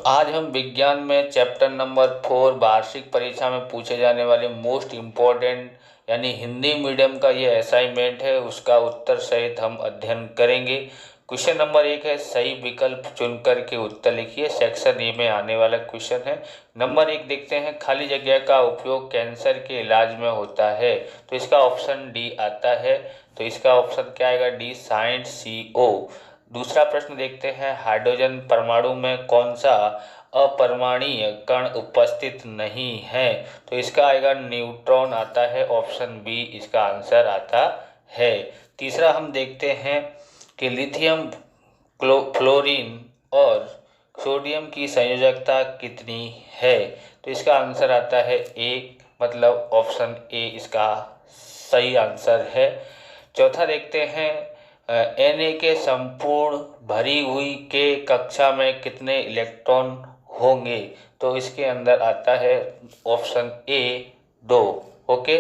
आज हम विज्ञान में चैप्टर नंबर 4 वार्षिक परीक्षा में पूछे जाने वाले मोस्ट इम्पोर्टेंट यानी हिंदी मीडियम का ये असाइनमेंट है, उसका उत्तर सहित हम अध्ययन करेंगे। क्वेश्चन नंबर 1 है, सही विकल्प चुनकर के उत्तर लिखिए। सेक्शन ए में आने वाला क्वेश्चन है। नंबर 1 देखते हैं, खाली जगह का उपयोग कैंसर के इलाज में होता है, तो इसका ऑप्शन डी आता है। तो इसका ऑप्शन क्या आएगा? D, signed CO। दूसरा प्रश्न देखते हैं, हाइड्रोजन परमाणु में कौन सा अपरमाणुकीय कण उपस्थित नहीं है, तो इसका आएगा न्यूट्रॉन आता है। ऑप्शन बी इसका आंसर आता है। तीसरा हम देखते हैं कि लिथियम फ्लोरीन और सोडियम की संयोजकता कितनी है, तो इसका आंसर आता है 1, मतलब ऑप्शन ए इसका सही आंसर है। चौथा देखते हैं, Na के संपूर्ण भरी हुई के कक्षा में कितने इलेक्ट्रॉन होंगे, तो इसके अंदर आता है ऑप्शन ए 2। ओके।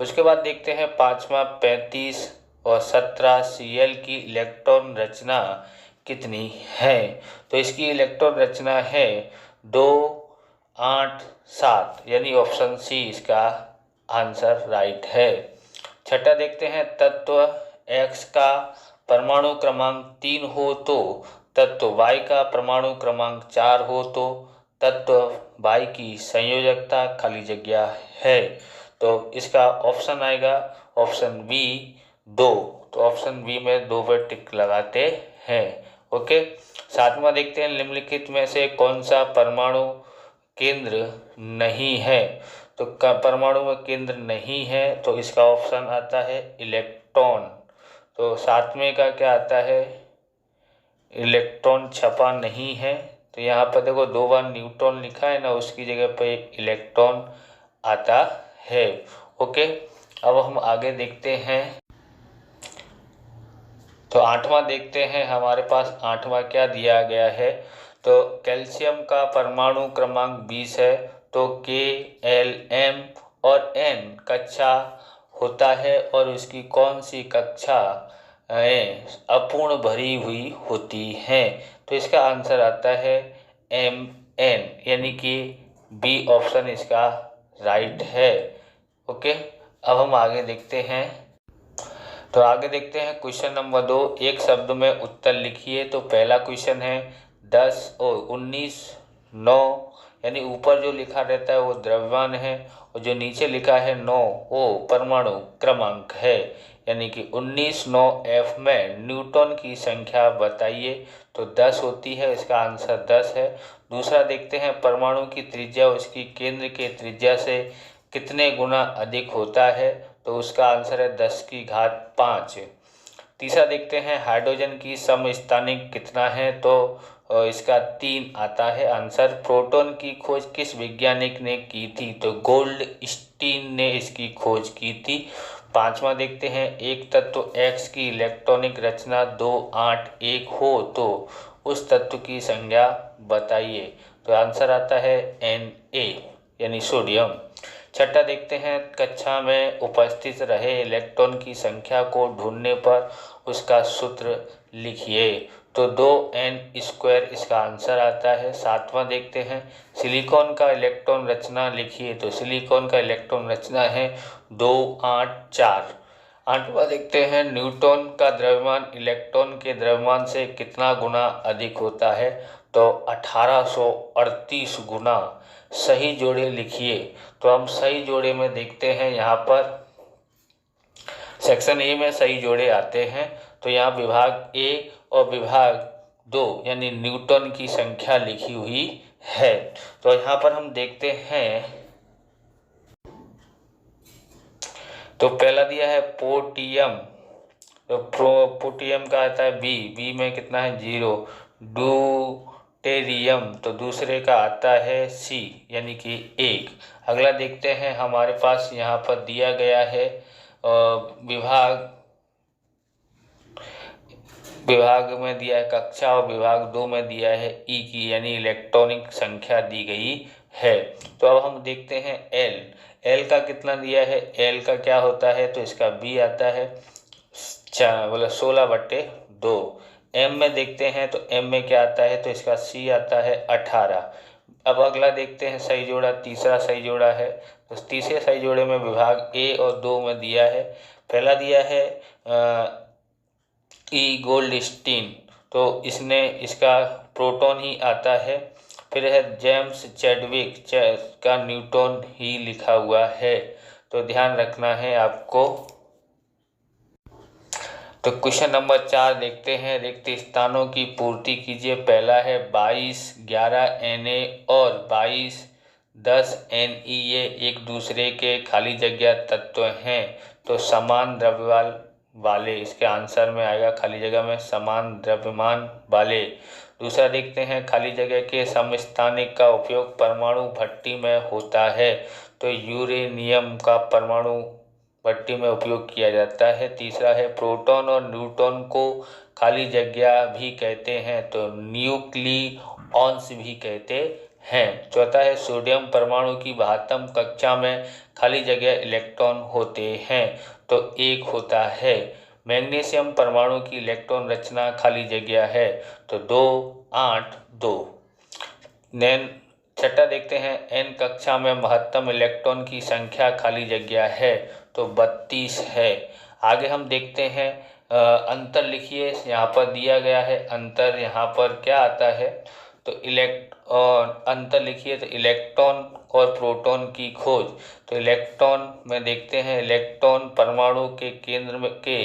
उसके बाद देखते हैं पांचवा, 35 और 17 Cl की इलेक्ट्रॉन रचना कितनी है, तो इसकी इलेक्ट्रॉन रचना है 2, 8, 7, यानी ऑप्शन सी इसका आंसर राइट है। छठा देखते हैं, तत्व X का परमाणु क्रमांक 3 हो तो तत्व Y का परमाणु क्रमांक 4 हो तो तत्व Y की संयोजकता खाली जगह है, तो इसका ऑप्शन आएगा ऑप्शन बी 2। तो ऑप्शन बी में 2 पर टिक लगाते हैं। ओके। सातवां देखते हैं, निम्नलिखित में से कौन सा परमाणु केंद्र नहीं है, तो परमाणु में केंद्र नहीं है, तो इसका ऑप्शन आता है इलेक्ट्रॉन। तो सातवें का क्या आता है? इलेक्ट्रॉन छपा नहीं है, तो यहाँ पर देखो 2 बार न्यूट्रॉन लिखा है ना, उसकी जगह पर एक इलेक्ट्रॉन आता है। ओके। अब हम आगे देखते हैं, तो आठवां देखते हैं, हमारे पास आठवां क्या दिया गया है, तो कैल्शियम का परमाणु क्रमांक 20 है, तो K, L, M और N कक्षा होता है और उसकी कौन सी कक्षा अपूर्ण भरी हुई होती हैं, तो इसका आंसर आता है Mn, यानी कि बी ऑप्शन इसका राइट है। ओके। अब हम आगे देखते हैं, तो आगे देखते हैं क्वेश्चन नंबर 2, एक शब्द में उत्तर लिखिए। तो पहला क्वेश्चन है 10 और 19 9, यानी ऊपर जो लिखा रहता है वो द्रव्यमान है और जो नीचे लिखा है 9 वो परमाणु क्रमांक है, यानी कि 19 9 F में न्यूटन की संख्या बताइए, तो 10 होती है, इसका आंसर 10 है। दूसरा देखते हैं, परमाणु की त्रिज्या उसकी केंद्र के त्रिज्या से कितने गुना अधिक होता है, तो उसका आंसर है 10⁵ तीसरा देखते हैं, हाइड्रोजन की समस्थानिक कितना है, तो इसका 3 आता है आंसर। प्रोटॉन की खोज किस वैज्ञानिक ने की थी, तो गोल्डस्टीन ने इसकी खोज की थी। पांचवा देखते हैं, एक तत्व X की इलेक्ट्रॉनिक रचना 2, 8, 1 हो तो उस तत्व की संज्ञा बताइए, तो आंसर आता है Na, यानी सोडियम। छठा देखते हैं, कक्षा में उपस्थित रहे इलेक्ट्रॉन की संख्या को ढूंढने पर उसका सूत्र लिखिए, तो 2n² इसका आंसर आता है। सातवां देखते हैं, सिलिकॉन का इलेक्ट्रॉन रचना लिखिए, तो सिलिकॉन का इलेक्ट्रॉन रचना है 2, 8, 4। आठवां देखते हैं, न्यूट्रॉन का द्रव्यमान इलेक्ट्रॉन के द्रव्यमान से कितना गुना अधिक होता है, तो 1838 गुना। सही जोड़े लिखिए, तो हम सही जोड़े में देखते हैं, यहाँ पर सेक्शन ए में सही जोड़े आते हैं, तो यहाँ विभाग ए और विभाग 2 यानी न्यूटन की संख्या लिखी हुई है। तो यहाँ पर हम देखते हैं, तो पहला दिया है पोटियम, तो पोटियम का आता है बी में कितना है 0। ड्यूटेरियम, तो दूसरे का आता है सी, यानी कि 1। अगला देखते हैं, हमारे पास यहाँ पर दिया गया है विभाग में दिया है कक्षा और विभाग 2 में दिया है ई की, यानी इलेक्ट्रॉनिक संख्या दी गई है। तो अब हम देखते हैं एल का कितना दिया है, एल का क्या होता है, तो इसका बी आता है 16/2। एम में देखते हैं तो एम में क्या आता है, तो इसका सी आता है 18। अब अगला देखते हैं सही जोड़ा, तीसरा सही जोड़ा है। तो तीसरे सही जोड़े में विभाग ए और 2 में दिया है। पहला दिया है ई गोल्डस्टीन, तो इसने इसका प्रोटॉन ही आता है। फिर है जेम्स चैडविक का न्यूटन ही लिखा हुआ है, तो ध्यान रखना है आपको। तो क्वेश्चन नंबर 4 देखते हैं, रिक्त स्थानों की पूर्ति कीजिए। पहला है 22 11 Na और 22 10 Ne, ये एक दूसरे के खाली जगह तत्व हैं, तो समान द्रव्यमान वाले, इसके आंसर में आएगा खाली जगह में समान द्रव्यमान वाले। दूसरा देखते हैं, खाली जगह के समस्थानिक का उपयोग परमाणु भट्टी में होता है, तो यूरेनियम का परमाणु भट्टी में उपयोग किया जाता है। तीसरा है, प्रोटॉन और न्यूट्रॉन को खाली जगह भी कहते हैं, तो न्यूक्लियॉन्स भी कहते हैं। चौथा है, सोडियम परमाणु की 72 कक्षा में खाली जगह इलेक्ट्रॉन होते हैं, तो 1 होता है। मैग्नीशियम परमाणु की इलेक्ट्रॉन रचना खाली जगह है, तो 2 8 2। नैन छठा देखते हैं, एन कक्षा में महत्तम इलेक्ट्रॉन की संख्या खाली जगह है, तो 32 है। आगे हम देखते हैं अंतर लिखिए, यहाँ पर दिया गया है अंतर, यहाँ पर क्या आता है, तो अंतर लिखिए, तो इलेक्ट्रॉन और प्रोटॉन की खोज। तो इलेक्ट्रॉन में देखते हैं, इलेक्ट्रॉन परमाणु के केंद्र में के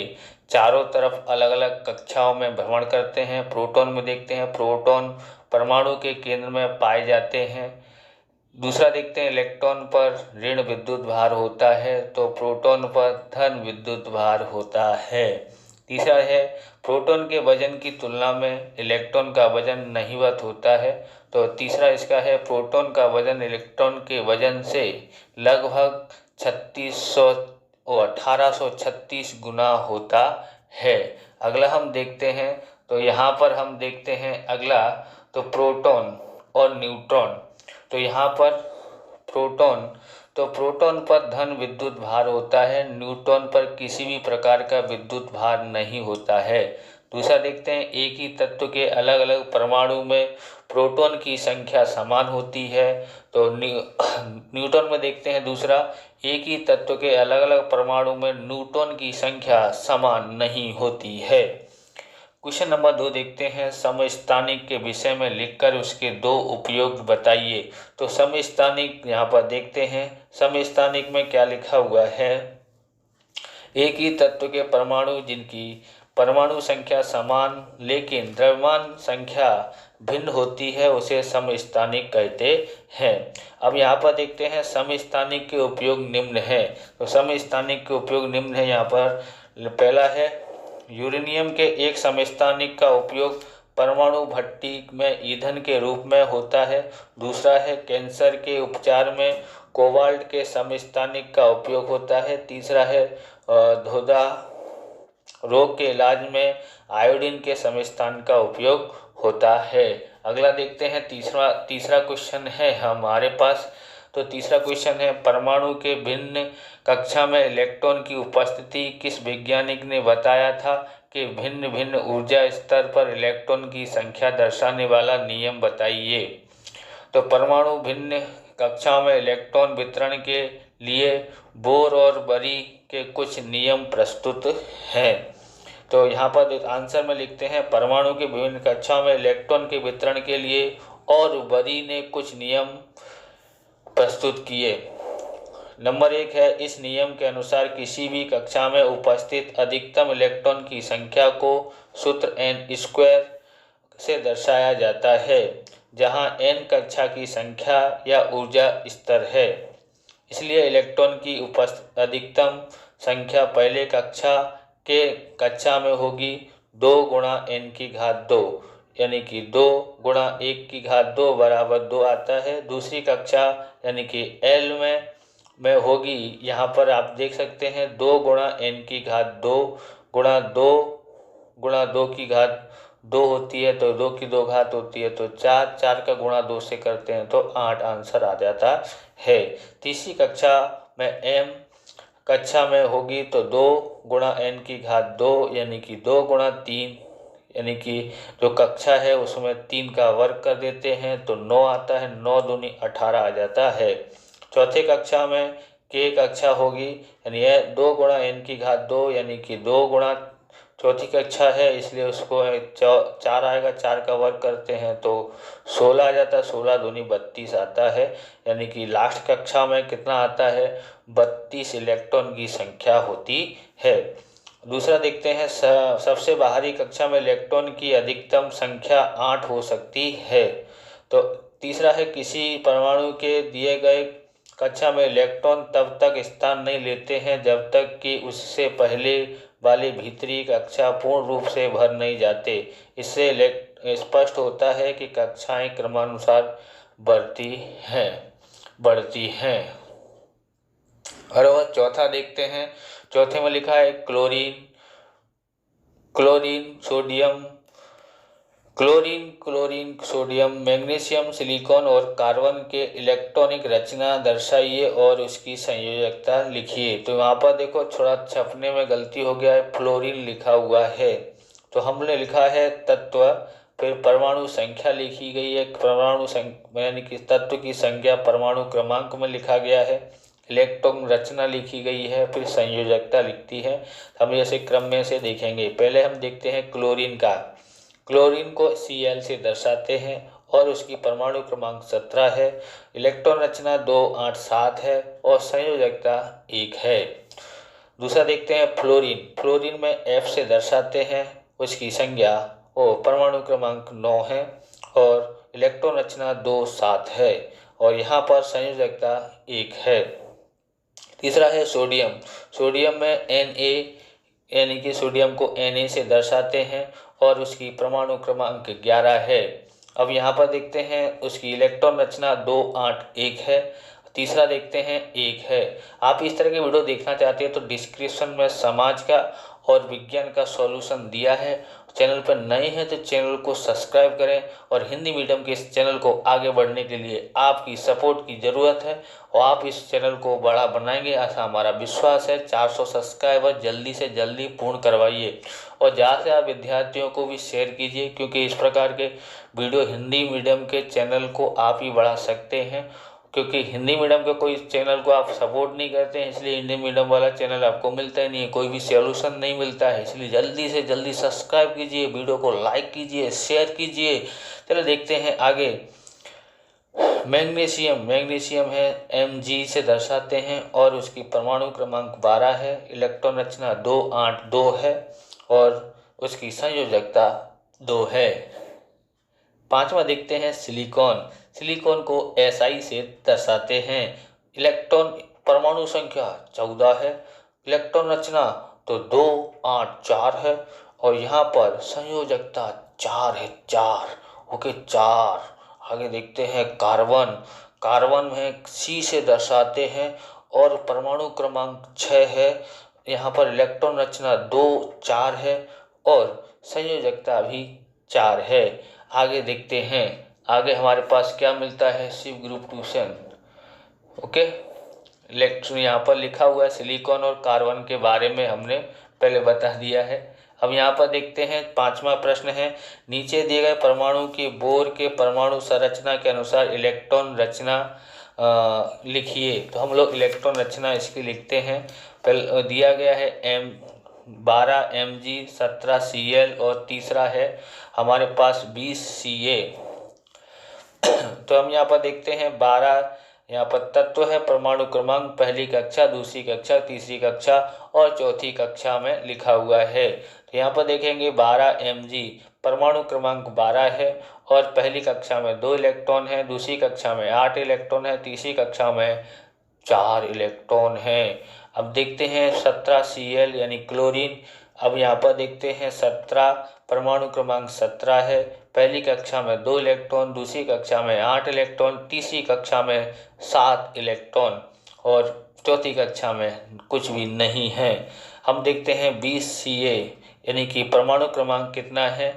चारों तरफ अलग अलग कक्षाओं में भ्रमण करते हैं। प्रोटॉन में देखते हैं, प्रोटॉन परमाणु के केंद्र में पाए जाते हैं। दूसरा देखते हैं, इलेक्ट्रॉन पर ऋण विद्युत भार होता है, तो प्रोटॉन पर धन विद्युत भार होता है। तीसरा है, प्रोटॉन के वजन की तुलना में इलेक्ट्रॉन का वजन नहीवत होता है, तो तीसरा इसका है, प्रोटॉन का वजन इलेक्ट्रॉन के वजन से लगभग 1836 गुना होता है। अगला हम देखते हैं, तो यहाँ पर हम देखते हैं अगला, तो प्रोटॉन और न्यूट्रॉन। तो यहाँ पर प्रोटॉन पर धन विद्युत भार होता है, न्यूट्रॉन पर किसी भी प्रकार का विद्युत भार नहीं होता है। दूसरा देखते हैं, एक ही तत्व के अलग अलग परमाणु में प्रोटॉन की संख्या समान होती है, तो न्यूट्रॉन में देखते हैं दूसरा, एक ही तत्व के अलग अलग परमाणु में न्यूट्रॉन की संख्या समान नहीं होती है। क्वेश्चन नंबर 2 देखते हैं, समस्थानिक के विषय में लिखकर उसके 2 उपयोग बताइए। तो समस्थानिक यहाँ पर देखते हैं, समस्थानिक में क्या लिखा हुआ है, एक ही तत्व के परमाणु जिनकी परमाणु संख्या समान लेकिन द्रव्यमान संख्या भिन्न होती है, उसे समस्थानिक कहते हैं। अब यहाँ पर देखते हैं, समस्थानिक के उपयोग निम्न है। तो समस्थानिक के उपयोग निम्न है, यहाँ पर पहला है, यूरेनियम के एक समस्थानिक का उपयोग परमाणु भट्टी में ईंधन के रूप में होता है। दूसरा है, कैंसर के उपचार में कोबाल्ट के समस्थानिक का उपयोग होता है। तीसरा है, धोधा रोग के इलाज में आयोडीन के समस्थान का उपयोग होता है। अगला देखते हैं, तीसरा क्वेश्चन है हमारे पास। तो तीसरा क्वेश्चन है, परमाणु के भिन्न कक्षा में इलेक्ट्रॉन की उपस्थिति किस वैज्ञानिक ने बताया था कि भिन्न भिन्न ऊर्जा स्तर पर इलेक्ट्रॉन की संख्या दर्शाने वाला नियम बताइए। तो परमाणु भिन्न कक्षाओं में इलेक्ट्रॉन वितरण के लिए बोर और बरी के कुछ नियम प्रस्तुत हैं। तो यहाँ पर आंसर में लिखते हैं, परमाणु के विभिन्न कक्षाओं में इलेक्ट्रॉन के वितरण के लिए और बरी ने कुछ नियम प्रस्तुत किए। नंबर 1 है, इस नियम के अनुसार किसी भी कक्षा में उपस्थित अधिकतम इलेक्ट्रॉन की संख्या को सूत्र n² से दर्शाया जाता है, जहां n कक्षा की संख्या या ऊर्जा स्तर है। इसलिए इलेक्ट्रॉन की अधिकतम संख्या पहले कक्षा में होगी 2 × n⁻², यानी कि 2 × 1⁻² बराबर 2 आता है। दूसरी कक्षा यानी कि L में होगी, यहाँ पर आप देख सकते हैं 2 × n⁻² गुणा 2 × 2⁻² होती है, तो 2 की 2 घात होती है, तो 4 का गुणा 2 से करते हैं तो 8 आंसर आ जाता है। तीसरी कक्षा में M कक्षा में होगी, तो 2 × n⁻² यानी कि 2 × 3 यानी कि जो कक्षा है उसमें 3 का वर्ग कर देते हैं तो 9 आता है, 9 दूनी 18 आ जाता है। चौथे कक्षा में के कक्षा होगी, यानी यह 2 गुणा n की घात 2 यानी कि 2 गुणा चौथी कक्षा है इसलिए उसको 4 आएगा, 4 का वर्ग करते हैं तो 16 आ जाता है, 16 दूनी 32 आता है। यानी कि लास्ट कक्षा में कितना आता है, 32 इलेक्ट्रॉन की संख्या होती है। दूसरा देखते हैं, सबसे बाहरी कक्षा में इलेक्ट्रॉन की अधिकतम संख्या 8 हो सकती है। तो तीसरा है, किसी परमाणु के दिए गए कक्षा में इलेक्ट्रॉन तब तक स्थान नहीं लेते हैं जब तक कि उससे पहले वाली भीतरी कक्षा पूर्ण रूप से भर नहीं जाते। इससे स्पष्ट होता है कि कक्षाएं क्रमानुसार बढ़ती हैं। और वह चौथा देखते हैं, चौथे में लिखा है क्लोरीन, सोडियम, मैग्नीशियम, सिलिकॉन और कार्बन के इलेक्ट्रॉनिक रचना दर्शाइए और उसकी संयोजकता लिखिए। तो यहाँ पर देखो थोड़ा छपने में गलती हो गया है, फ्लोरीन लिखा हुआ है। तो हमने लिखा है तत्व, फिर परमाणु संख्या लिखी गई है, परमाणु संख्या यानी कि तत्व की संख्या परमाणु क्रमांक में लिखा गया है, इलेक्ट्रॉन रचना लिखी गई है, फिर संयोजकता लिखती है। हम ऐसे क्रम में से देखेंगे। पहले हम देखते हैं क्लोरीन का। क्लोरीन को Cl से दर्शाते हैं और उसकी परमाणु क्रमांक 17 है, इलेक्ट्रॉन रचना 2 8 7 है और संयोजकता 1 है। दूसरा देखते हैं फ्लोरीन में F से दर्शाते हैं, उसकी संख्या परमाणु क्रमांक 9 है और इलेक्ट्रॉन रचना 2 7 है और यहाँ पर संयोजकता 1 है। तीसरा है सोडियम में Na यानी कि सोडियम को Na से दर्शाते हैं और उसकी परमाणु क्रमांक 11 है। अब यहाँ पर देखते हैं उसकी इलेक्ट्रॉन रचना 2 8 1 है। तीसरा देखते हैं 1 है। आप इस तरह के वीडियो देखना चाहते हैं तो डिस्क्रिप्शन में समाज का और विज्ञान का सॉल्यूशन दिया है। चैनल पर नए हैं तो चैनल को सब्सक्राइब करें और हिंदी मीडियम के इस चैनल को आगे बढ़ने के लिए आपकी सपोर्ट की ज़रूरत है और आप इस चैनल को बड़ा बनाएंगे ऐसा हमारा विश्वास है। 400 सब्सक्राइबर जल्दी से जल्दी पूर्ण करवाइए और ज़्यादा से ज़्यादा विद्यार्थियों को भी शेयर कीजिए, क्योंकि इस प्रकार के वीडियो हिंदी मीडियम के चैनल को आप ही बढ़ा सकते हैं। क्योंकि हिंदी मीडियम के कोई चैनल को आप सपोर्ट नहीं करते हैं, इसलिए हिंदी मीडियम वाला चैनल आपको मिलता ही नहीं है, कोई भी सॉल्यूशन नहीं मिलता है। इसलिए जल्दी से जल्दी सब्सक्राइब कीजिए, वीडियो को लाइक कीजिए, शेयर कीजिए। चलो देखते हैं आगे। मैग्नीशियम है Mg से दर्शाते हैं और उसकी परमाणु क्रमांक 12 है, इलेक्ट्रॉन रचना 2 8 2 है और उसकी संयोजकता 2 है। पांचवा देखते हैं सिलिकॉन को Si से दर्शाते हैं, इलेक्ट्रॉन परमाणु संख्या 14 है, इलेक्ट्रॉन रचना तो 2 8 4 है और यहाँ पर संयोजकता 4 है, 4 ओके 4। आगे देखते हैं कार्बन में C से दर्शाते हैं और परमाणु क्रमांक 6 है, यहाँ पर इलेक्ट्रॉन रचना 2 4 है और संयोजकता भी 4 है। आगे देखते हैं, आगे हमारे पास क्या मिलता है, Shiv group tuition okay. Electron यहाँ पर लिखा हुआ है, सिलिकॉन और कार्बन के बारे में हमने पहले बता दिया है। अब यहाँ पर देखते हैं पांचवा प्रश्न है, नीचे दिए गए परमाणु की बोर के परमाणु संरचना के अनुसार इलेक्ट्रॉन रचना लिखिए। तो हम लोग इलेक्ट्रॉन रचना इसकी लिखते हैं। पहले दिया गया है 12 Mg 17 Cl और तीसरा है हमारे पास 20 Ca। तो हम यहाँ पर देखते हैं 12 यहाँ पर तत्व है, परमाणु क्रमांक पहली कक्षा, दूसरी कक्षा, तीसरी कक्षा और चौथी कक्षा में लिखा हुआ है। तो यहाँ पर देखेंगे 12 Mg परमाणु क्रमांक 12 है और पहली कक्षा में 2 इलेक्ट्रॉन है, दूसरी कक्षा में 8 इलेक्ट्रॉन है, तीसरी कक्षा में 4 इलेक्ट्रॉन है। अब देखते हैं 17 Cl यानी क्लोरीन। अब यहाँ पर देखते हैं 17 परमाणु क्रमांक 17 है, पहली कक्षा में 2 इलेक्ट्रॉन, दूसरी कक्षा में 8 इलेक्ट्रॉन, तीसरी कक्षा में 7 इलेक्ट्रॉन और चौथी कक्षा में कुछ भी नहीं है। हम देखते हैं 20 Ca यानी कि परमाणु क्रमांक कितना है,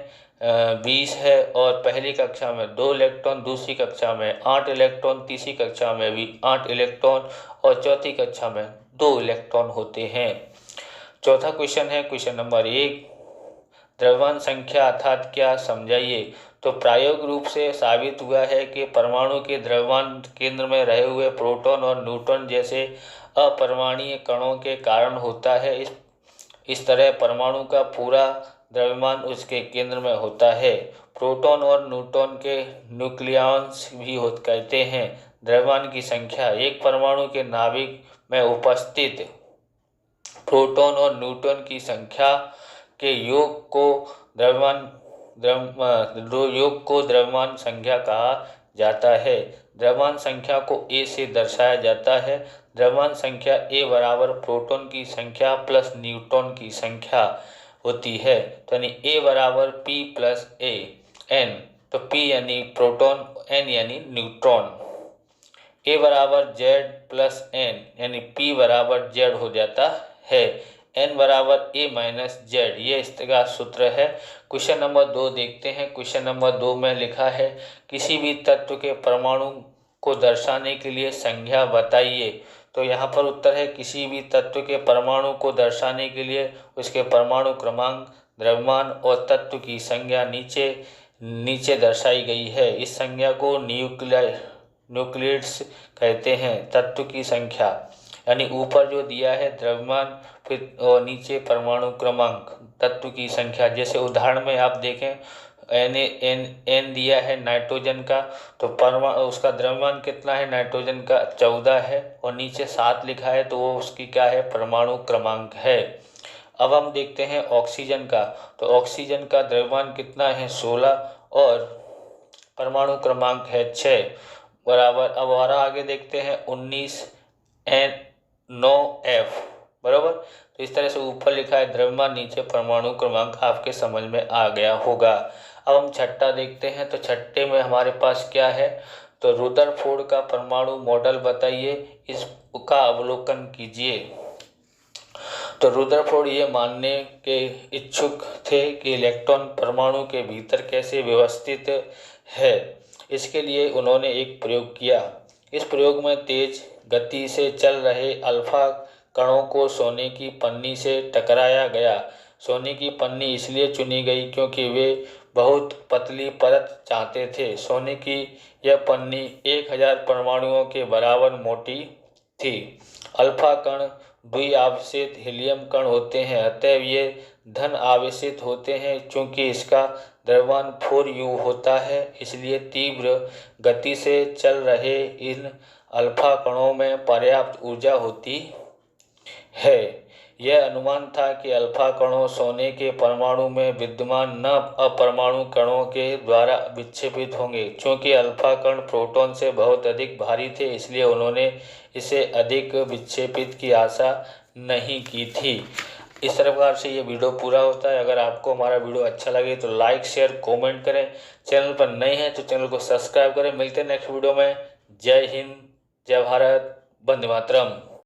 20 है और पहली कक्षा में 2 इलेक्ट्रॉन, दूसरी कक्षा में 8 इलेक्ट्रॉन, तीसरी कक्षा में भी 8 इलेक्ट्रॉन और चौथी कक्षा में 2 इलेक्ट्रॉन होते हैं। चौथा क्वेश्चन है क्वेश्चन नंबर 1, द्रव्यमान संख्या अर्थात क्या, समझाइए। तो प्रायोगिक रूप से साबित हुआ है कि परमाणु के द्रव्यमान केंद्र में रहे हुए प्रोटॉन और न्यूट्रॉन जैसे अपरमाणुकीय कणों के कारण होता है। इस तरह परमाणु का पूरा द्रव्यमान उसके केंद्र में होता है। प्रोटॉन और न्यूट्रॉन के न्यूक्लियॉन्स भी कहते हैं। द्रव्यमान की संख्या, एक परमाणु के नाभिक में उपस्थित प्रोटॉन और न्यूट्रॉन की संख्या के योग को द्रव्यमान संख्या कहा जाता है। द्रव्यमान संख्या को A से दर्शाया जाता है। द्रव्यमान संख्या A बराबर प्रोटॉन की संख्या प्लस न्यूट्रॉन की संख्या होती है। तो यानी A बराबर P प्लस A N। तो P यानी प्रोटॉन, N यानी न्यूट्रॉन। A बराबर Z प्लस N यानी P बराबर Z हो जाता है। N बराबर A माइनस Z, ये इसका सूत्र है। क्वेश्चन नंबर 2 देखते हैं। क्वेश्चन नंबर 2 में लिखा है किसी भी तत्व के परमाणु को दर्शाने के लिए संज्ञा बताइए। तो यहाँ पर उत्तर है किसी भी तत्व के परमाणु को दर्शाने के लिए उसके परमाणु क्रमांक, द्रव्यमान और तत्व की संज्ञा नीचे दर्शाई गई है। इस संज्ञा को न्यूक्लियस कहते हैं। तत्व की संख्या यानी ऊपर जो दिया है द्रव्यमान, फिर और नीचे परमाणु क्रमांक, तत्व की संख्या। जैसे उदाहरण में आप देखें N दिया है नाइट्रोजन का, तो उसका द्रव्यमान कितना है नाइट्रोजन का, 14 है, और नीचे 7 लिखा है, तो वो उसकी क्या है, परमाणु क्रमांक है। अब हम देखते हैं ऑक्सीजन का। तो ऑक्सीजन का द्रव्यमान कितना है, 16, और परमाणु क्रमांक है 6 बराबर। अब और आगे देखते हैं 19N9F बराबर। तो इस तरह से ऊपर लिखा है द्रव्यमान, नीचे परमाणु क्रमांक, आपके समझ में आ गया होगा। अब हम छठा देखते हैं। तो छठे में हमारे पास क्या है, तो रुदरफोर्ड का परमाणु मॉडल बताइए, इसका अवलोकन कीजिए। तो रुदरफोर्ड ये मानने के इच्छुक थे कि इलेक्ट्रॉन परमाणु के भीतर कैसे व्यवस्थित है। इसके लिए उन्होंने एक प्रयोग किया। इस प्रयोग में तेज गति से चल रहे अल्फा कणों को सोने की पन्नी से टकराया गया। सोने की पन्नी इसलिए चुनी गई क्योंकि वे बहुत पतली परत चाहते थे। सोने की यह पन्नी 1000 परमाणुओं के बराबर मोटी थी। अल्फा कण द्विआवेशित हीलियम कण होते हैं, अतएव ये धन आवेशित होते हैं। चूंकि इसका द्रव्यमान 4U होता है, इसलिए तीव्र गति से चल रहे इन अल्फा कणों में पर्याप्त ऊर्जा होती है। यह अनुमान था कि अल्फा कणों सोने के परमाणु में विद्यमान न अपरमाणु कणों के द्वारा विक्षेपित होंगे। चूंकि अल्फा कण प्रोटॉन से बहुत अधिक भारी थे, इसलिए उन्होंने इसे अधिक विक्षेपित की आशा नहीं की थी। इस प्रकार से ये वीडियो पूरा होता है। अगर आपको हमारा वीडियो अच्छा लगे तो लाइक, शेयर, कमेंट करें। चैनल पर नए हैं तो चैनल को सब्सक्राइब करें। मिलते हैं नेक्स्ट वीडियो में। जय हिंद, जय भारत, वंदे मातरम।